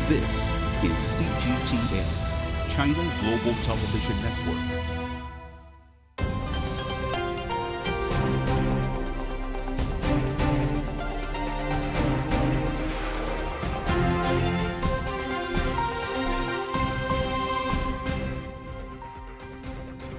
This is CGTN, China Global Television Network.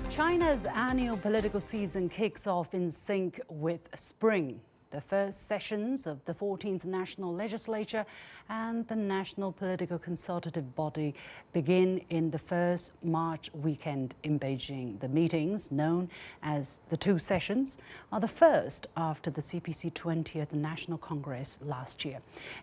China's annual political season kicks off in sync with spring. The first sessions of the 14th National Legislature and the National Political Consultative Body begin in the first March weekend in Beijing. The meetings, known as the two sessions, are the first after the CPC 20th National Congress last year.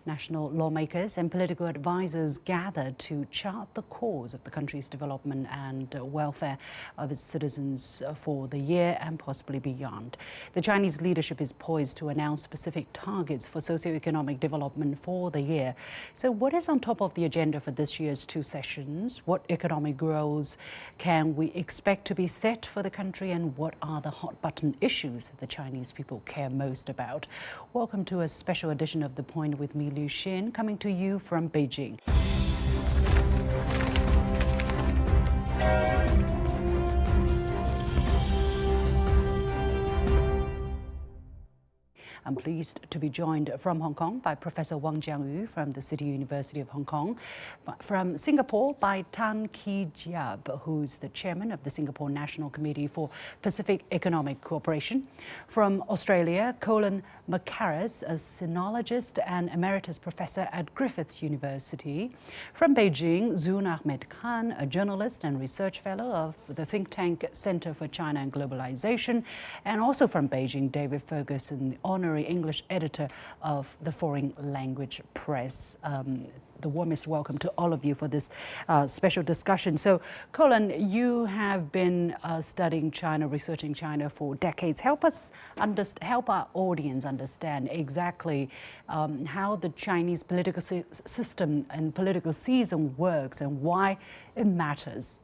National lawmakers and political advisors gathered to chart the course of the country's development and welfare of its citizens for the year and possibly beyond. The Chinese leadership is poised to announce specific targets for socio-economic development for the year. So what is on top of the agenda for this year's two sessions? What economic goals can we expect to be set for the country, and what are the hot button issues that the Chinese people care most about? Welcome to a special edition of The Point with me, Liu Xin, coming to you from Beijing. I'm pleased to be joined from Hong Kong by Professor Wang Jiangyu from the City University of Hong Kong, from Singapore by Tan Ki Jiab, who's the chairman of the Singapore National Committee for Pacific Economic Cooperation, from Australia, Colin McCarras, a sinologist and emeritus professor at Griffith University, from Beijing, Zun Ahmed Khan, a journalist and research fellow of the think tank Center for China and Globalization, and also from Beijing, David Ferguson, the honorary English editor of the Foreign Language Press. The warmest welcome to all of you for this special discussion. So, Colin, you have been studying China, researching China for decades. Help our audience understand exactly how the Chinese political system and political season works and why it matters.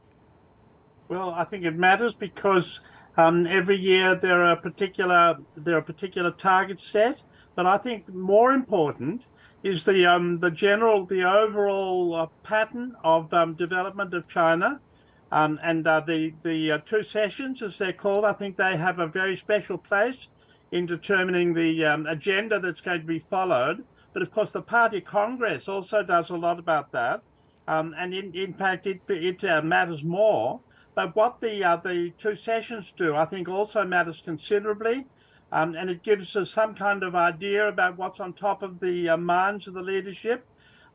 Well, I think it matters because every year there are particular targets set, but I think more important is the overall pattern of development of China, and the two sessions, as they're called. I think they have a very special place in determining the agenda that's going to be followed. But of course, the Party Congress also does a lot about that, and in fact, it matters more. But what the two sessions do, I think, also matters considerably, and it gives us some kind of idea about what's on top of the minds of the leadership,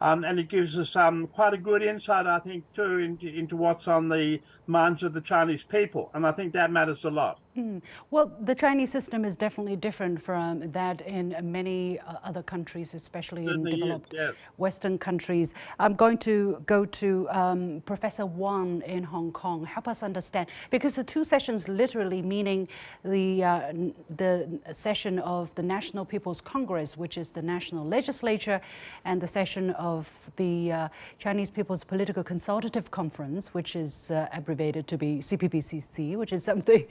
and it gives us quite a good insight, I think, too, into what's on the minds of the Chinese people, and I think that matters a lot. Well, the Chinese system is definitely different from that in many other countries, especially in developed Western countries. I'm going to go to Professor Wang in Hong Kong. Help us understand, because the two sessions literally meaning the session of the National People's Congress, which is the national legislature, and the session of the Chinese People's Political Consultative Conference, which is abbreviated to be CPPCC, which is something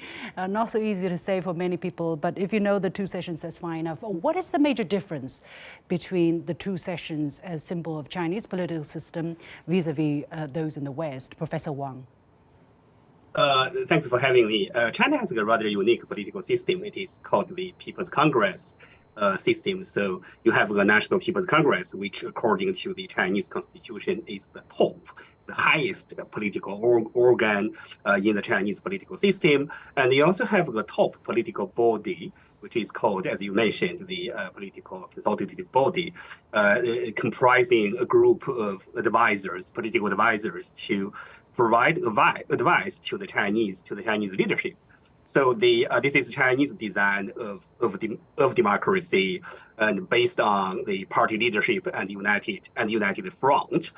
not so easy to say for many people, but if you know the two sessions, that's fine enough. What is the major difference between the two sessions as symbol of Chinese political system vis-a-vis those in the West? Professor Wang. Thanks for having me. China has a rather unique political system. It is called the People's Congress system. So you have the National People's Congress, which according to the Chinese constitution is the top, the highest political organ in the Chinese political system. And you also have the top political body, which is called, as you mentioned, the Political Consultative Body, comprising a group of advisors, political advisors, to provide advice to the Chinese leadership. So this is Chinese design of democracy, and based on the party leadership and united front.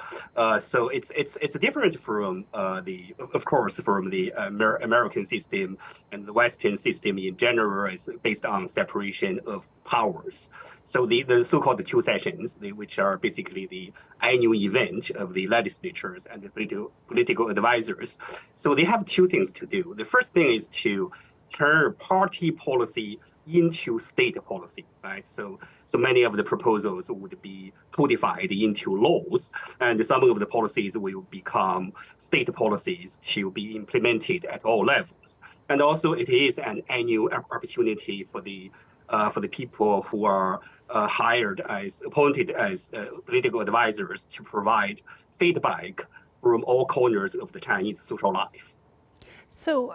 So it's different from of course from the American system, and the Western system in general is based on separation of powers. So the so-called two sessions, which are basically the annual event of the legislatures and the political advisors. So they have two things to do. The first thing is to turn party policy into state policy, right? So many of the proposals would be codified into laws, and some of the policies will become state policies to be implemented at all levels. And also, it is an annual opportunity for the people who are appointed as political advisors to provide feedback from all corners of the Chinese social life. So,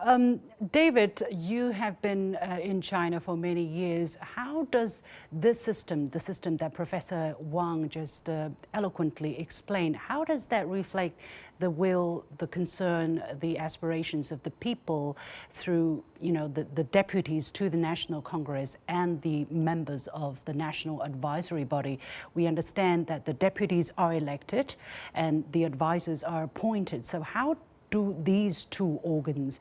David, you have been in China for many years. How does this system, the system that Professor Wang just eloquently explained, how does that reflect the will, the concern, the aspirations of the people through, the deputies to the National Congress and the members of the National Advisory Body? We understand that the deputies are elected and the advisors are appointed. So how do these two organs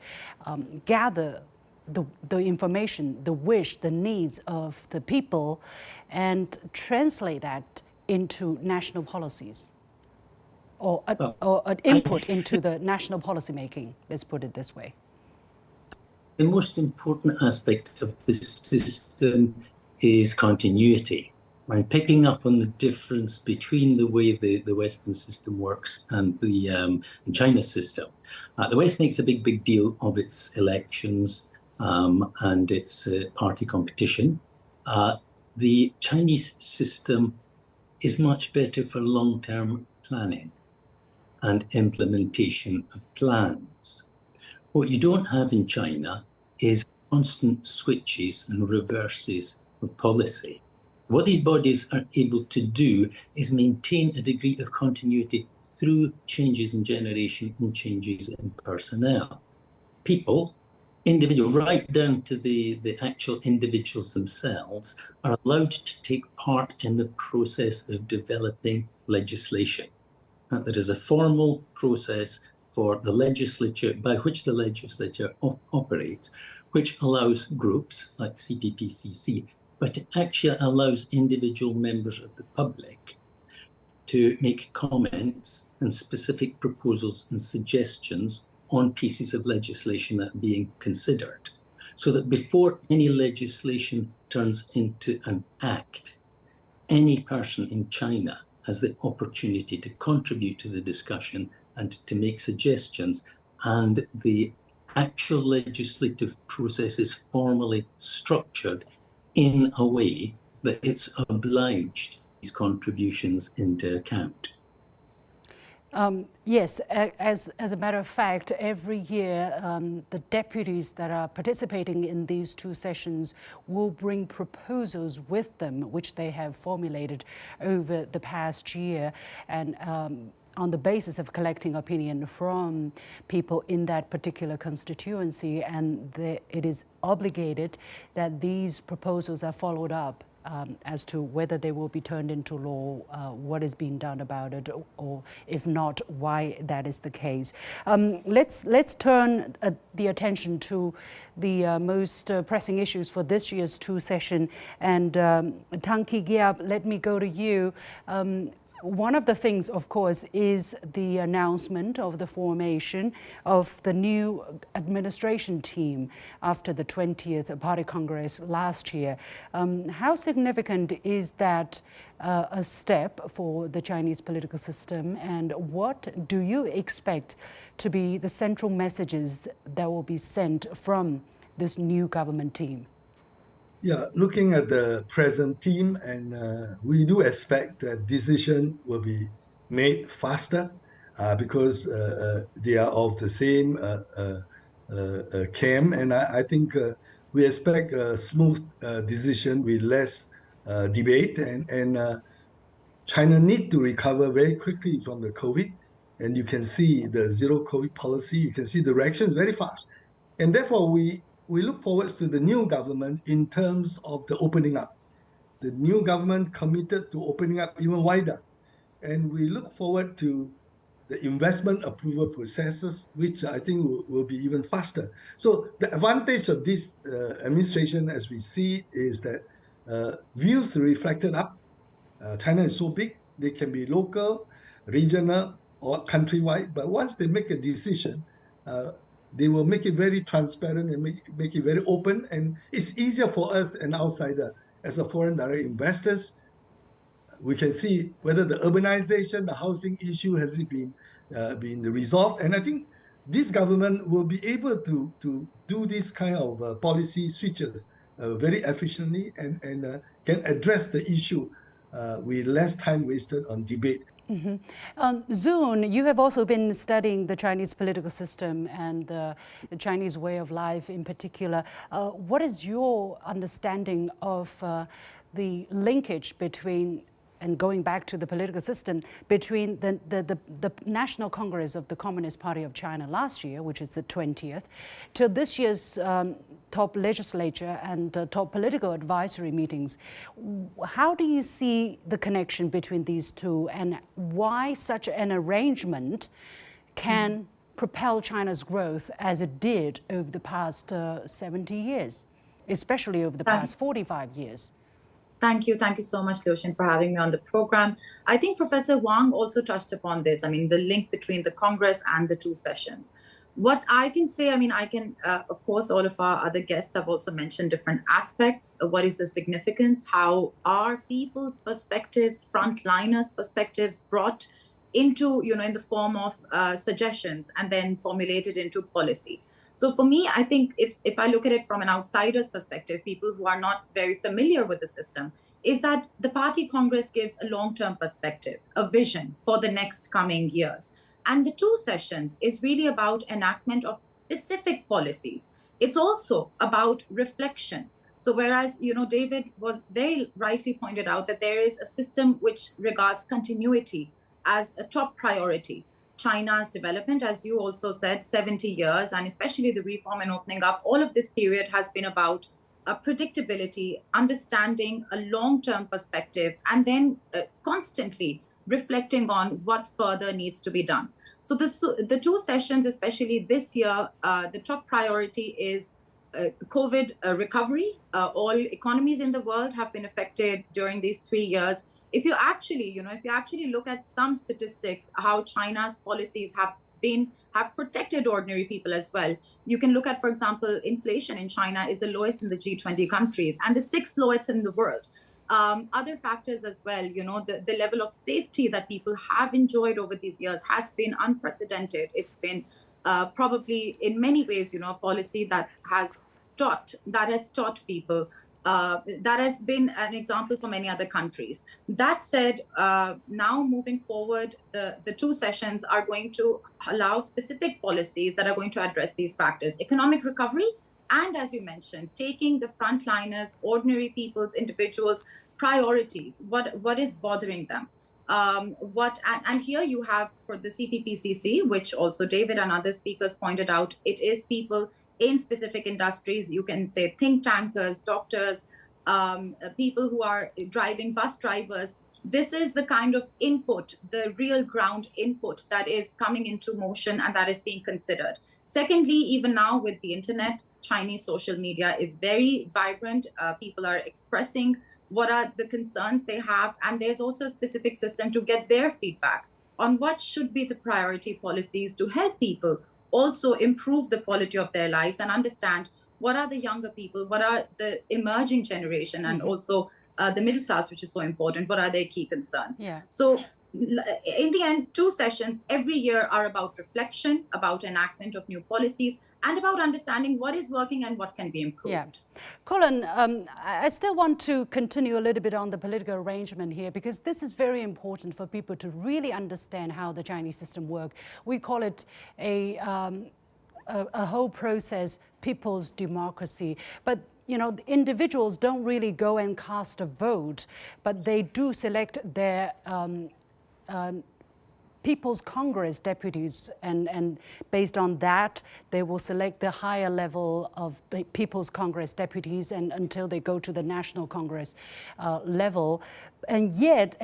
gather the information, the wish, the needs of the people, and translate that into national policies, or an input into the national policy making? Let's put it this way. The most important aspect of this system is continuity. I'm picking up on the difference between the way the Western system works and the China system. The West makes a big deal of its elections and its party competition. The Chinese system is much better for long-term planning and implementation of plans. What you don't have in China is constant switches and reverses of policy. What these bodies are able to do is maintain a degree of continuity through changes in generation and changes in personnel. People, individual, right down to the actual individuals themselves, are allowed to take part in the process of developing legislation. There is a formal process for the legislature, by which the legislature operates, which allows groups like CPPCC, but it actually allows individual members of the public to make comments and specific proposals and suggestions on pieces of legislation that are being considered, so that before any legislation turns into an act, any person in China has the opportunity to contribute to the discussion and to make suggestions, and the actual legislative process is formally structured in a way that it's obliged these contributions into account. Yes, as a matter of fact, every year the deputies that are participating in these two sessions will bring proposals with them, which they have formulated over the past year, and on the basis of collecting opinion from people in that particular constituency, and it is obligated that these proposals are followed up as to whether they will be turned into law, what is being done about it, or if not, why that is the case. Let's turn the attention to the most pressing issues for this year's two session. And Tang Ki-Giap, let me go to you. One of the things, of course, is the announcement of the formation of the new administration team after the 20th Party Congress last year. How significant is that a step for the Chinese political system, and what do you expect to be the central messages that will be sent from this new government team? Yeah, looking at the present team, and we do expect that decision will be made faster because they are of the same camp, and I think we expect a smooth decision with less debate, and China need to recover very quickly from the COVID, and you can see the zero COVID policy, you can see the reactions very fast, and therefore we look forward to the new government in terms of the opening up. The new government committed to opening up even wider. And we look forward to the investment approval processes, which I think will be even faster. So the advantage of this administration, as we see it, is that views reflected up. China is so big, they can be local, regional, or countrywide. But once they make a decision, they will make it very transparent and make it very open. And it's easier for us, an outsider, as a foreign direct investors. We can see whether the urbanization, the housing issue, has it been resolved. And I think this government will be able to do this kind of policy switches very efficiently and can address the issue with less time wasted on debate. Zun, you have also been studying the Chinese political system and the Chinese way of life in particular. What is your understanding of the linkage between, and going back to the political system, between the National Congress of the Communist Party of China last year, which is the 20th, to this year's top legislature and top political advisory meetings? How do you see the connection between these two, and why such an arrangement can propel China's growth as it did over the past 70 years, especially over the past 45 years? Thank you so much, Liu-Shin, for having me on the program. I think Professor Wang also touched upon this. I mean, the link between the Congress and the two sessions. What I can say, I mean, of course, all of our other guests have also mentioned different aspects. What is the significance? How are people's perspectives, frontliners' perspectives brought into, in the form of suggestions and then formulated into policy? So for me, I think if I look at it from an outsider's perspective, people who are not very familiar with the system, is that the party Congress gives a long-term perspective, a vision for the next coming years. And the two sessions is really about enactment of specific policies. It's also about reflection. So whereas, David was very rightly pointed out that there is a system which regards continuity as a top priority. China's development, as you also said, 70 years, and especially the reform and opening up, all of this period has been about predictability, understanding a long-term perspective, and then constantly reflecting on what further needs to be done. So the two sessions, especially this year, the top priority is COVID recovery. All economies in the world have been affected during these 3 years. If you actually look at some statistics, how China's policies have protected ordinary people as well. You can look at, for example, inflation in China is the lowest in the G20 countries and the 6th lowest in the world. Other factors as well, the level of safety that people have enjoyed over these years has been unprecedented. It's been probably in many ways, a policy that has taught people. That has been an example for many other countries. That said, now moving forward, the two sessions are going to allow specific policies that are going to address these factors. Economic recovery, and as you mentioned, taking the frontliners, ordinary people's, individuals' priorities. What is bothering them? And here you have for the CPPCC, which also David and other speakers pointed out, it is people in specific industries. You can say think tankers, doctors, people who are driving, bus drivers. This is the kind of input, the real ground input that is coming into motion and that is being considered. Secondly, even now with the internet, Chinese social media is very vibrant. People are expressing what are the concerns they have, and there's also a specific system to get their feedback on what should be the priority policies to help people also improve the quality of their lives and understand what are the younger people, what are the emerging generation, and also the middle class, which is so important, what are their key concerns. Yeah. So in the end, two sessions every year are about reflection, about enactment of new policies, and about understanding what is working and what can be improved. Yeah. Colin, I still want to continue a little bit on the political arrangement here, because this is very important for people to really understand how the Chinese system works. We call it a whole process, people's democracy. But individuals don't really go and cast a vote, but they do select their People's Congress deputies, and based on that, they will select the higher level of the People's Congress deputies, and until they go to the National Congress level. And yet,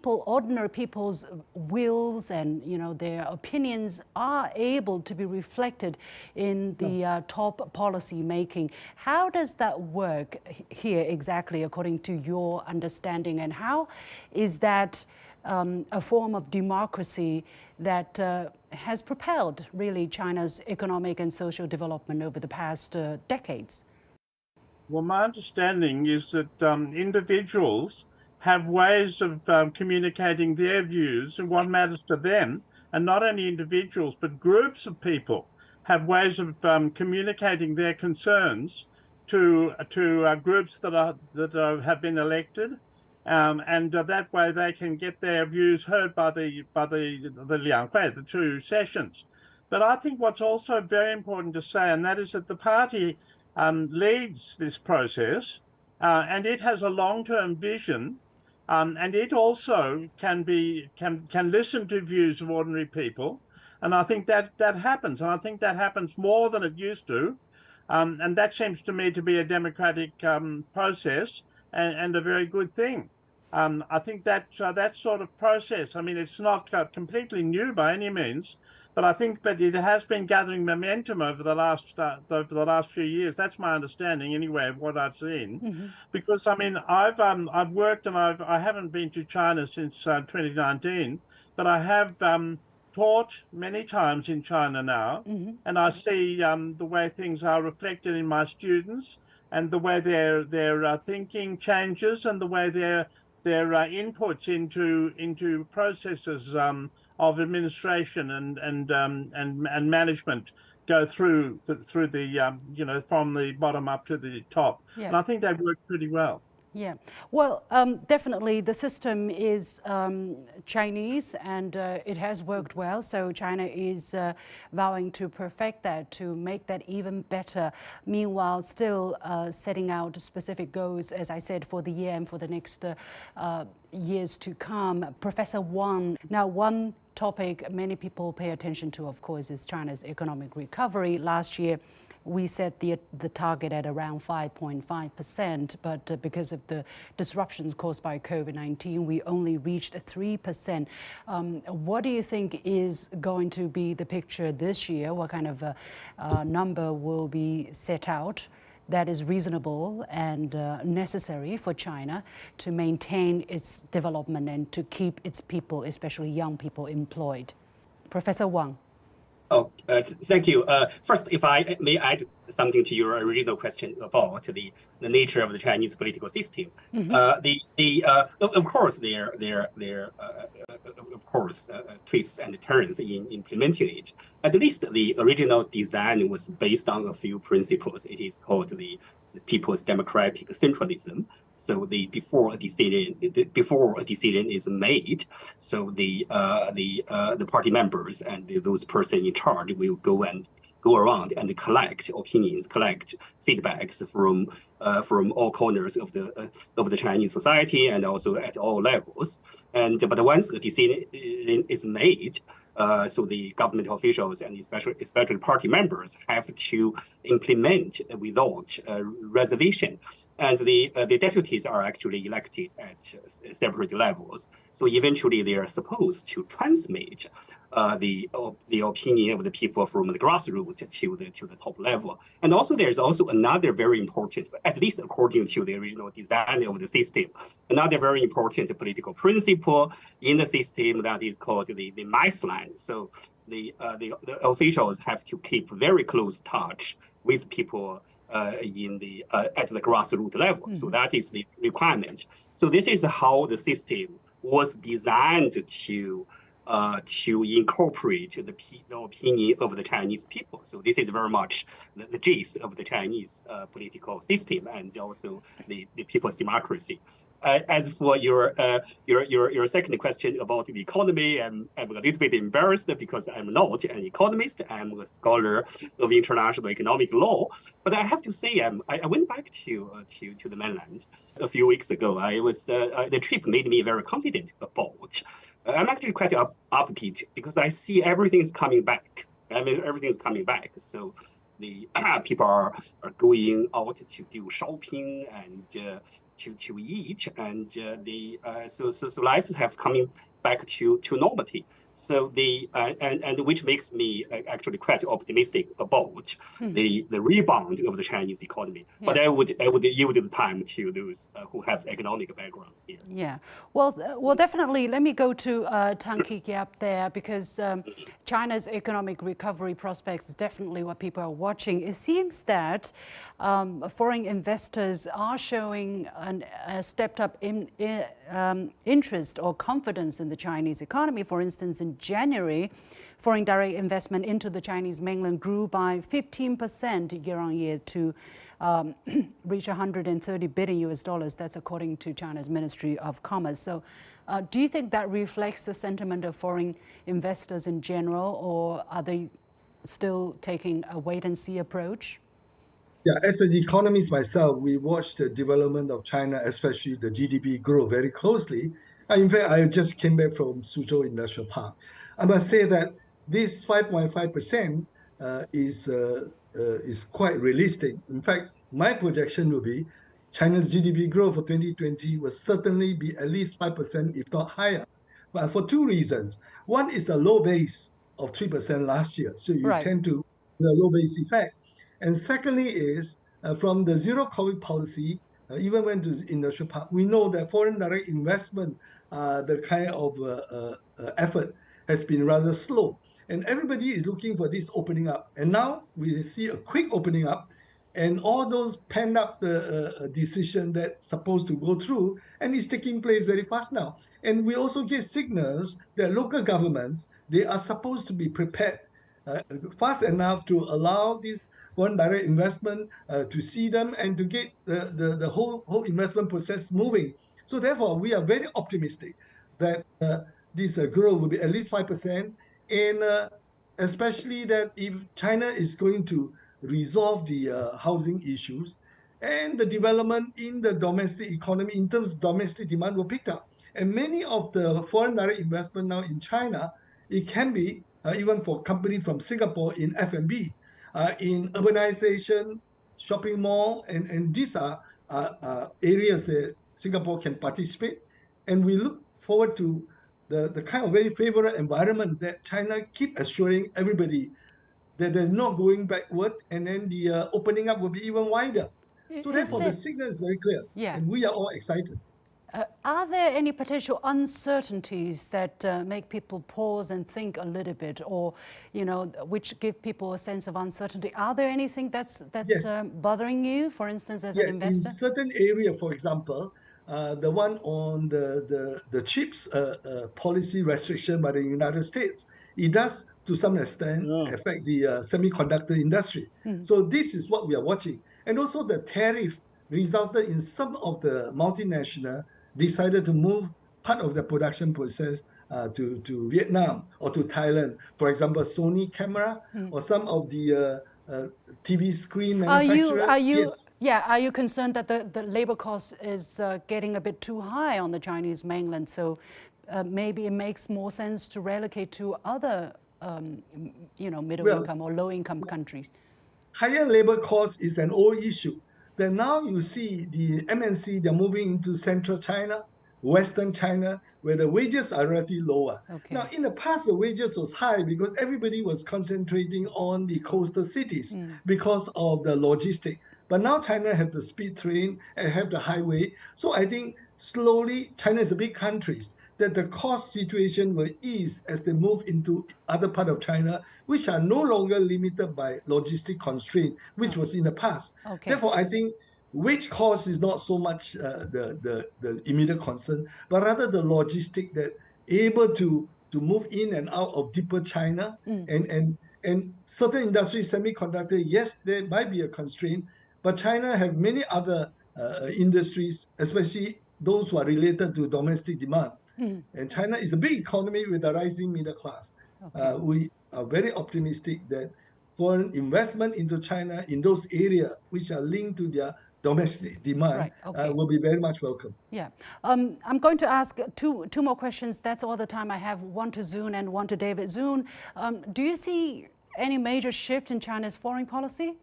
ordinary people's wills and their opinions are able to be reflected in the top policy making. How does that work here exactly, according to your understanding, and how is that a form of democracy that has propelled really China's economic and social development over the past decades? Well, my understanding is that individuals have ways of communicating their views and what matters to them, and not only individuals, but groups of people have ways of communicating their concerns to groups that have been elected, and that way they can get their views heard by the Lianghui, the two sessions. But I think what's also very important to say, and that is that the party leads this process, and it has a long-term vision, and it also can listen to views of ordinary people, and I think that happens, and I think that happens more than it used to, and that seems to me to be a democratic process and a very good thing. I think that sort of process, I mean, it's not completely new by any means, but I think that it has been gathering momentum over the last few years. That's my understanding, anyway, of what I've seen. Mm-hmm. Because I mean, I've worked and I haven't been to China since 2019, but I have taught many times in China now, mm-hmm. and I see the way things are reflected in my students, and the way their thinking changes, and the way their inputs into processes of administration and management go through the from the bottom up to the top. Yeah. And I think that works pretty well. Yeah, well, definitely the system is Chinese, and it has worked well. So China is vowing to perfect that, to make that even better. Meanwhile, still setting out specific goals, as I said, for the year and for the next years to come. Professor Wang, now one topic many people pay attention to, of course, is China's economic recovery. Last year, we set the target at around 5.5%, but because of the disruptions caused by COVID-19, we only reached 3%. What do you think is going to be the picture this year? What kind of number will be set out that is reasonable and necessary for China to maintain its development and to keep its people, especially young people, employed? Professor Wang. Oh, thank you. First, if I may add something to your original question about the nature of the Chinese political system, mm-hmm. Of course there of course twists and turns in implementing it. At least the original design was based on a few principles. It is called the People's Democratic Centralism. So before a decision is made, so the party members and those persons in charge will go around and collect opinions, collect feedbacks from all corners of the Chinese society and also at all levels. But once a decision is made, so the government officials and especially party members have to implement without reservation. And the deputies are actually elected at separate levels. So eventually they are supposed to transmit the opinion of the people from the grassroots to the top level. And also there's also another very important, at least according to the original design of the system, another very important political principle in the system that is called the mass line. So the officials have to keep very close touch with people at the grassroots level. Mm-hmm. So that is the requirement. So this is how the system was designed to incorporate the opinion of the Chinese people. So this is very much the gist of the Chinese political system and also the people's democracy. As for your second question about the economy, I'm a little bit embarrassed because I'm not an economist. I'm a scholar of international economic law. But I have to say, I went back to the mainland a few weeks ago. The trip made me very confident about. I'm actually quite upbeat because I see everything is coming back. I mean, everything is coming back. So the people are going out to do shopping and to eat, and so life have back to normality. So and which makes me actually quite optimistic about the rebound of the Chinese economy. Yeah. But I would yield the time to those who have economic background here. Yeah, well, definitely. Let me go to Tang Ki-Kiap there, because China's economic recovery prospects is definitely what people are watching. It seems that foreign investors are showing a stepped up interest or confidence in the Chinese economy. For instance, in January, foreign direct investment into the Chinese mainland grew by 15% year on year to reach $130 billion. That's according to China's Ministry of Commerce. So do you think that reflects the sentiment of foreign investors in general, or are they still taking a wait-and-see approach? Yeah, as an economist myself, we watch the development of China, especially the GDP, grow very closely. In fact, I just came back from Suzhou Industrial Park. I must say that this 5.5% is quite realistic. In fact, my projection will be China's GDP growth for 2020 will certainly be at least 5%, if not higher. But for two reasons. One is the low base of 3% last year. So you tend to the low base effect. And secondly is from the zero COVID policy, even went to industrial park, we know that foreign direct investment, the kind of effort has been rather slow. And everybody is looking for this opening up. And now we see a quick opening up, and all those penned up decision that's supposed to go through, and it's taking place very fast now. And we also get signals that local governments, they are supposed to be prepared fast enough to allow this foreign direct investment to see them and to get the whole investment process moving. So therefore, we are very optimistic that this growth will be at least 5%, and especially that if China is going to resolve the housing issues, and the development in the domestic economy in terms of domestic demand will pick up. And many of the foreign direct investment now in China, it can be even for companies from Singapore in F&B, in urbanization, shopping mall, and these are areas that Singapore can participate. And we look forward to the kind of very favorable environment that China keep assuring everybody that they're not going backward, and then the opening up will be even wider. So therefore, the signal is very clear, and we are all excited. Are there any potential uncertainties that make people pause and think a little bit, or which give people a sense of uncertainty? Are there anything that's bothering you, for instance, as an investor? In certain area, for example, the one on the chips policy restriction by the United States, it does to some extent affect the semiconductor industry. So this is what we are watching. And also the tariff resulted in some of the multinational decided to move part of the production process to Vietnam or to Thailand. For example, Sony camera or some of the TV screen manufacturers. Are you concerned that the labor cost is getting a bit too high on the Chinese mainland? So maybe it makes more sense to relocate to other middle income or low income countries. Higher labor cost is an old issue. Then now you see the MNC, they're moving into central China, western China, where the wages are relatively lower. Now, in the past, the wages was high because everybody was concentrating on the coastal cities because of the logistic. But now China have the speed train and have the highway. So I think slowly, China is a big country, that the cost situation will ease as they move into other part of China, which are no longer limited by logistic constraint, which was in the past. Therefore, I think wage cost is not so much the immediate concern, but rather the logistic that able to move in and out of deeper China, and certain industries, semiconductor, yes, there might be a constraint, but China have many other industries, especially those who are related to domestic demand. And China is a big economy with a rising middle class. We are very optimistic that foreign investment into China in those areas which are linked to their domestic demand will be very much welcome. I'm going to ask two more questions. That's all the time I have. One to Zun and one to David. Zun, do you see any major shift in China's foreign policy?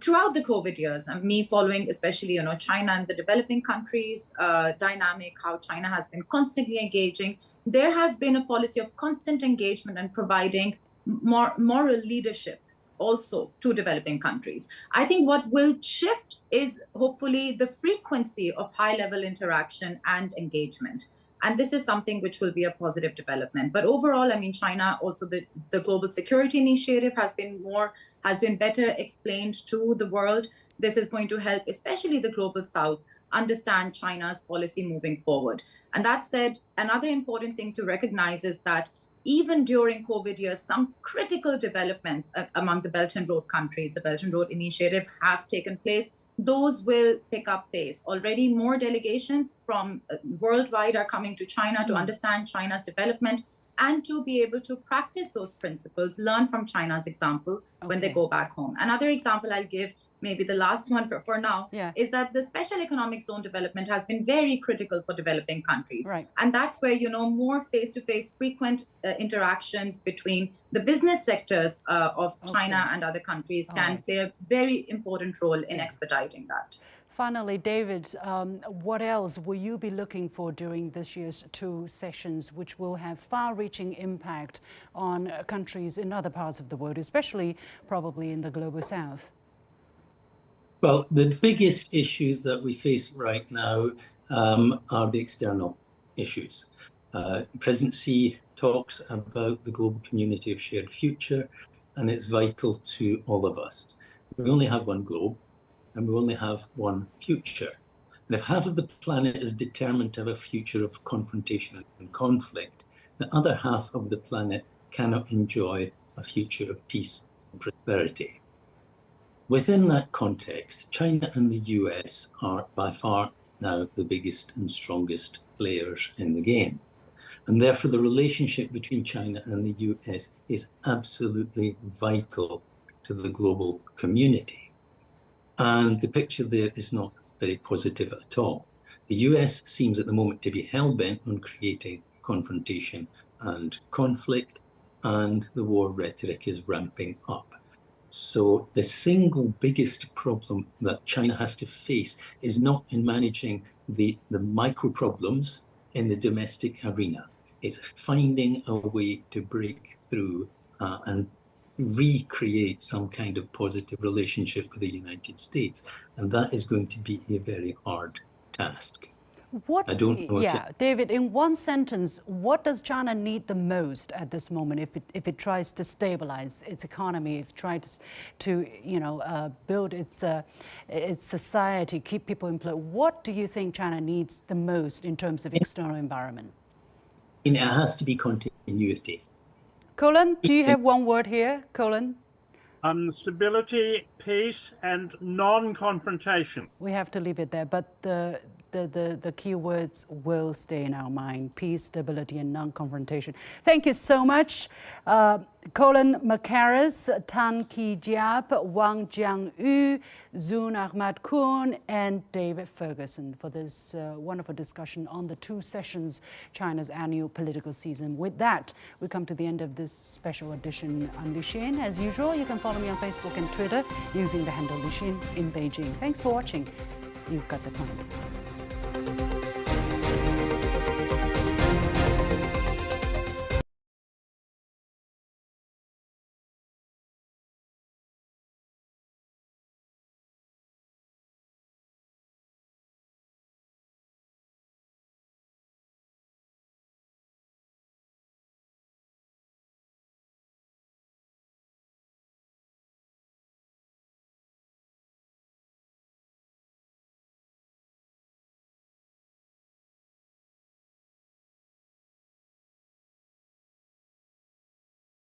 Throughout the COVID years, me following especially China and the developing countries dynamic, how China has been constantly engaging there has been a policy of constant engagement and providing moral leadership also to developing countries. I think what will shift is hopefully the frequency of high-level interaction and engagement. And this is something which will be a positive development. But overall, I mean, China, also the Global Security Initiative has been better explained to the world. This is going to help, especially the Global South, understand China's policy moving forward. And that said, another important thing to recognize is that even during COVID years, some critical developments among the Belt and Road countries, the Belt and Road Initiative, have taken place. Those will pick up pace. Already more delegations from worldwide are coming to China to understand China's development and to be able to practice those principles, learn from China's example when they go back home. Another example I'll give, maybe the last one for now, is that the special economic zone development has been very critical for developing countries. Right. And that's where, more face-to-face frequent interactions between the business sectors of China and other countries can play a very important role in expediting that. Finally, David, what else will you be looking for during this year's 2 sessions, which will have far-reaching impact on countries in other parts of the world, especially probably in the Global South? Well, the biggest issue that we face right now are the external issues. President Xi talks about the global community of shared future, and it's vital to all of us. We only have one globe, and we only have one future. And if half of the planet is determined to have a future of confrontation and conflict, the other half of the planet cannot enjoy a future of peace and prosperity. Within that context, China and the US are by far now the biggest and strongest players in the game. And therefore, the relationship between China and the US is absolutely vital to the global community. And the picture there is not very positive at all. The US seems at the moment to be hell-bent on creating confrontation and conflict, and the war rhetoric is ramping up. So the single biggest problem that China has to face is not in managing the micro problems in the domestic arena. It's finding a way to break through and recreate some kind of positive relationship with the United States. And that is going to be a very hard task. I don't know. David, in one sentence, what does China need the most at this moment if it tries to stabilize its economy, if it tries to build its society, keep people employed? What do you think China needs the most in terms of external environment? It has to be continuity. Colin, do you have one word here, Colin? Stability, peace, and non-confrontation. We have to leave it there, but the key words will stay in our mind: peace, stability, and non-confrontation. Thank you so much, Colin Mackerras, Tan Ki-jiap, Wang Jiangyu, Zun Ahmad Kun, and David Ferguson for this wonderful discussion on the 2 sessions, China's annual political season. With that, we come to the end of this special edition. I'm Li Xin. As usual, you can follow me on Facebook and Twitter using the handle Li Xin in Beijing. Thanks for watching. You've got the point.